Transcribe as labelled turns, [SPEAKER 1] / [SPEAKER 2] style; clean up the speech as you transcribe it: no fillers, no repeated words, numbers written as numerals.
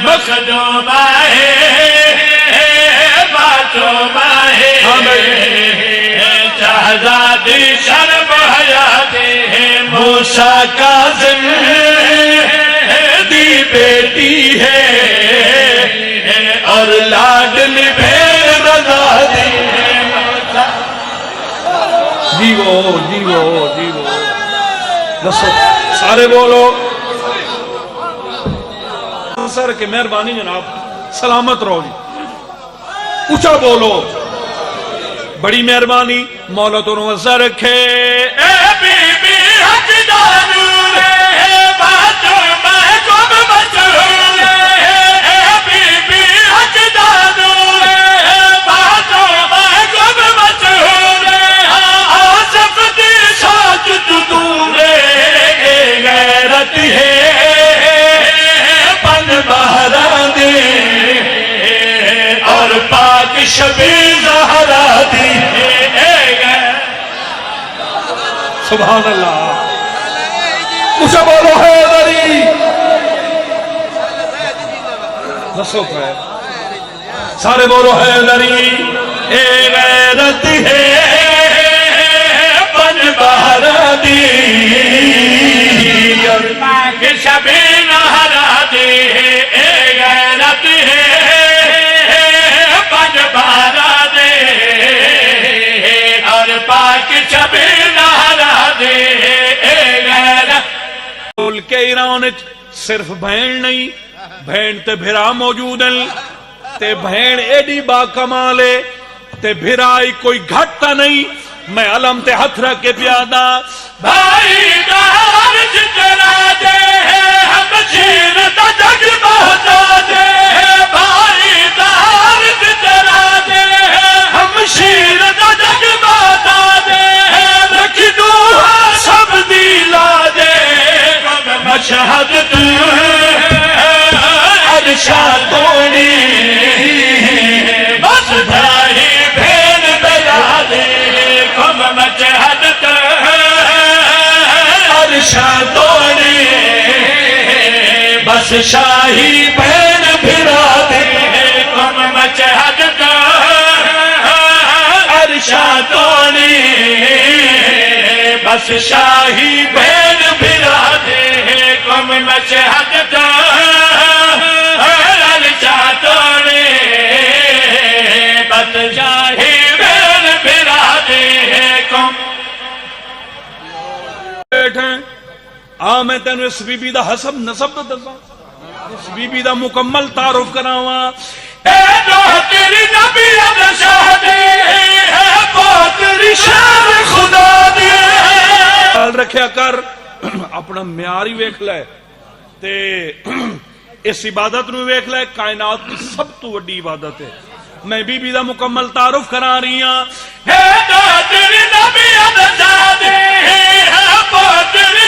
[SPEAKER 1] مخدوم ہے معصوم ہے شہزادی شرم حیات ہے موسیٰ کاظم دی بیٹی ہے اور لاڈلی بھیڑ رضا دی ہے
[SPEAKER 2] جیو جیو جیو دسو سارے بولو سر کے مہربانی جناب سلامت رہو جی اونچا بولو بڑی مہربانی مولا تو نوزہ رکھے
[SPEAKER 1] اے بی بی حج دانور باتوں میں کب مشہور اے بی بی حج دانور باتوں میں کب مشہور آصف دی ساجد دور غیرت ہے پن بہرا دے اور پاک شبی زہرا دی
[SPEAKER 2] سبحان اللہ اونچا بولو حیدری دسو پہ سارے بولو حیدری
[SPEAKER 1] اے غیرت ہے پن بہرا دی اور پاک شبی زہرا دی اے غیرت ہے پن بہرا دی اور پاک شبی
[SPEAKER 2] ملک ایران صرف بھین نہیں بھین تے بھرا موجود ہیں تے بھین ایڈی با کمالے تے بھرائی کوئی گھٹتا نہیں میں علم تے ہتھ رکھ کے پیادا
[SPEAKER 1] بھائی دار جتنا دے ہم شیر دا جگ بہتا دے بھائی دار جتنا دے ہم شیر دا جگ بہتا دے رکھ دو سب دیلا دے مشہد تو عرشا دونی بس بھائی بھین بلا دے کم مشہد تو عرشا دونی بس شاہی بھین بھرا دے کم مشہد تو عرشا دونی بس شاہی بھین بھرا دے کم مشہد تو عرشا دونی بس شاہی بھین بھرا دے کم
[SPEAKER 2] بیٹھیں میں تینو اس بی بی دا حسب نسب دا دسا اس بی بی دا مکمل تعارف کراوا
[SPEAKER 1] اے تیری نبی شاہ دے تیری شان خدا دے
[SPEAKER 2] خیال رکھیا کر اپنا معیاری ویکھ لے تے اس عبادت نو ویکھ لے کائنات کی سب تو وڈی عبادت ہے میں بی بی دا مکمل تعارف کرا رہی ہاں
[SPEAKER 1] اے تیری نبی شاہ دے تیری